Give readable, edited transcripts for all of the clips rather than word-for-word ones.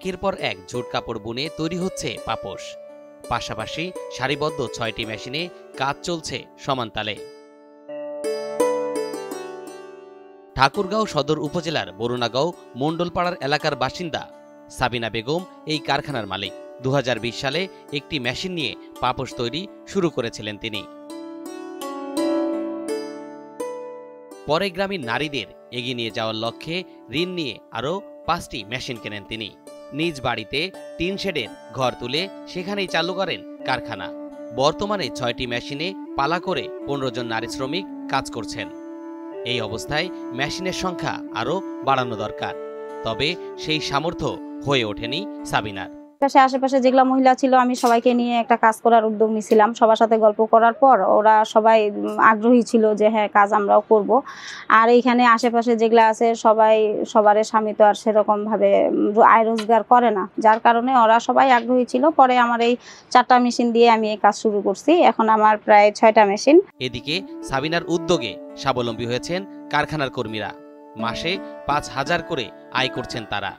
একের পর এক ঝুট কাপড় বুনে তৈরি হচ্ছে পাপোশ। পাশাপাশি সারিবদ্ধ ৬টি মেশিনে কাজ চলছে সমানতালে। ঠাকুরগাঁও সদর উপজেলার বরুণাগাঁও মণ্ডলপাড়ার এলাকার বাসিন্দা সাবিনা বেগম এই কারখানার মালিক। ২০২০ সালে একটি মেশিন নিয়ে পাপোশ তৈরি শুরু করেছিলেন তিনি। পরে গ্রামীণ নারীদের এগিয়ে নিয়ে যাওয়ার লক্ষ্যে ঋণ নিয়ে আরও ৫টি মেশিন কেনেন তিনি। নিজ বাড়িতে টিন শেডের ঘর তুলে সেখানেই চালু করেন কারখানা। বর্তমানে ৬টি মেশিনে পালা করে ১৫ জন নারী শ্রমিক কাজ করছেন। এই অবস্থায় মেশিনের সংখ্যা আরও বাড়ানো দরকার, তবে সেই সামর্থ্য হয়ে ওঠেনি সাবিনার। আশেপাশে যেগুলা মহিলা ছিল আমি সবাইকে নিয়ে একটা কাজ করার উদ্যোগ নিয়েছিলাম। সবার সাথে গল্প করার পর ওরা সবাই আগ্রহী ছিল যে হ্যাঁ কাজ আমরাও করব। আর এইখানে আশেপাশে যেগুলা আছে সবার স্বামী তো আর সেরকম ভাবে আয় রোজগার করে না, যার কারণে ওরা সবাই আগ্রহী ছিল। পরে আমার এই ৪টা মেশিন দিয়ে আমি এই কাজ শুরু করছি। এখন আমার প্রায় ৬টা মেশিন। এদিকে সাবিনার উদ্যোগে স্বাবলম্বী হয়েছেন কারখানার কর্মীরা। মাসে ৫,০০০ করে আয় করছেন তারা।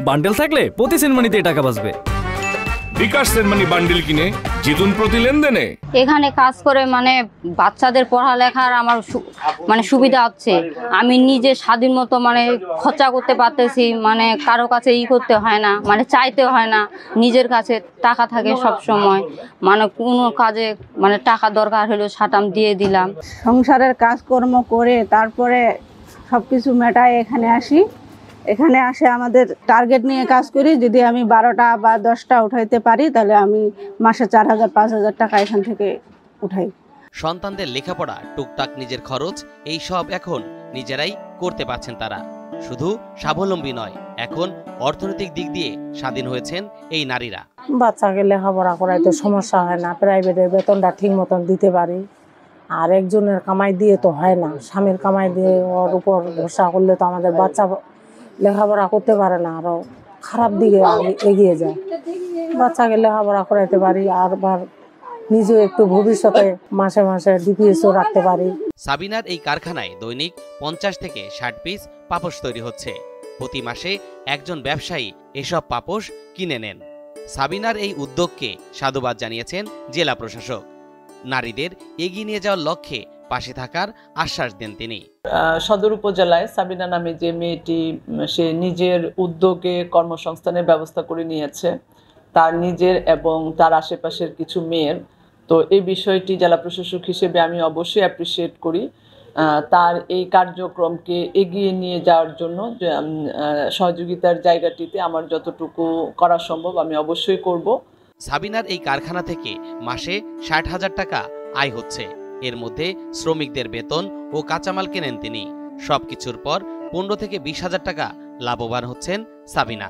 বান্ডেল থাকলে প্রতি সেনমানিতে টাকা বাঁচবে। বিকাশ সেনমানি বান্ডেল কিনে জিতুন প্রতি লেনদেনে। এখানে কাজ করে বাচ্চাদের পড়ালেখার আমার সুবিধা হচ্ছে। আমি নিজে স্বাধীন মতো খরচা করতে পারতেছি, কারো কাছে করতে হয় না, চাইতে হয় না। নিজের কাছে টাকা থাকে সব সময়, কোনো কাজে টাকা দরকার হলো সাটাম দিয়ে দিলাম। সংসারের কাজকর্ম করে তারপরে সবকিছু মেটায় এখানে আসি। এখানে আসে আমাদের টার্গেট নিয়ে কাজ করি। যদি আমি 12টা বা 10টা উঠাইতে পারি তাহলে আমি মাসে ৪,০০০-৫,০০০ টাকা এখান থেকে উঠাই। সন্তানদের লেখাপড়া, টুকটাক নিজের খরচ, এই সব এখন নিজেরাই করতে পারছেন তারা। শুধু স্বাবলম্বী নয়, এখন অর্থনৈতিক দিক দিয়ে স্বাধীন হয়েছেন এই নারীরা। বাচ্চাকে লেখাপড়া করাইতে সমস্যা হয় না, প্রাইভেটের বেতনটা ঠিক মতন দিতে পারি। আর একজনের কামাই দিয়ে তো হয় না, স্বামীর কামাই দিয়ে ওর উপর ভরসা করলে তো আমাদের বাচ্চা লেখাপড়া করতে পারে না, আরো খারাপ দিকে এগিয়ে যায়। বাচ্চাকে লেখাপড়া করাইতে পারি, আর নিজে একটু ভবিষ্যতে মাসে মাসে ডিপিএসও রাখতে পারি। সাবিনার এই কারখানায় দৈনিক ৫০ থেকে ৬০ পিস পাপোশ তৈরি হচ্ছে। প্রতি মাসে একজন ব্যবসায়ী এসব পাপোশ কিনে নেন। সাবিনার এই উদ্যোগকে সাধুবাদ জানিয়েছেন জেলা প্রশাসক। নারীদের এগিয়ে নিয়ে যাওয়ার লক্ষ্যে পাশে থাকার আশ্বাস দেন তিনি। সদর উপজেলায় সাবিনা নামে যে মেয়েটি, সে নিজের উদ্যোগে কর্মসংস্থানের ব্যবস্থা করে নিয়েছে তার নিজের এবং তার আশেপাশের কিছু মেয়ের। তো এই বিষয়টি জেলা প্রশাসক হিসেবে আমি অবশ্যই অ্যাপ্রিসিয়েট করি। তার এই কার্যক্রমকে এগিয়ে নিয়ে যাওয়ার জন্য সহযোগিতার জায়গাটিতে আমার যতটুকু করা সম্ভব আমি অবশ্যই করব। সাবিনার এই কারখানা থেকে মাসে ৬০,০০০ টাকা আয় হচ্ছে। এর মধ্যে শ্রমিকদের বেতন ও কাঁচামাল কেনেন তিনি। সবকিছুর পর ১৫ থেকে ২০,০০০ টাকা লাভবান হচ্ছেন সাবিনা।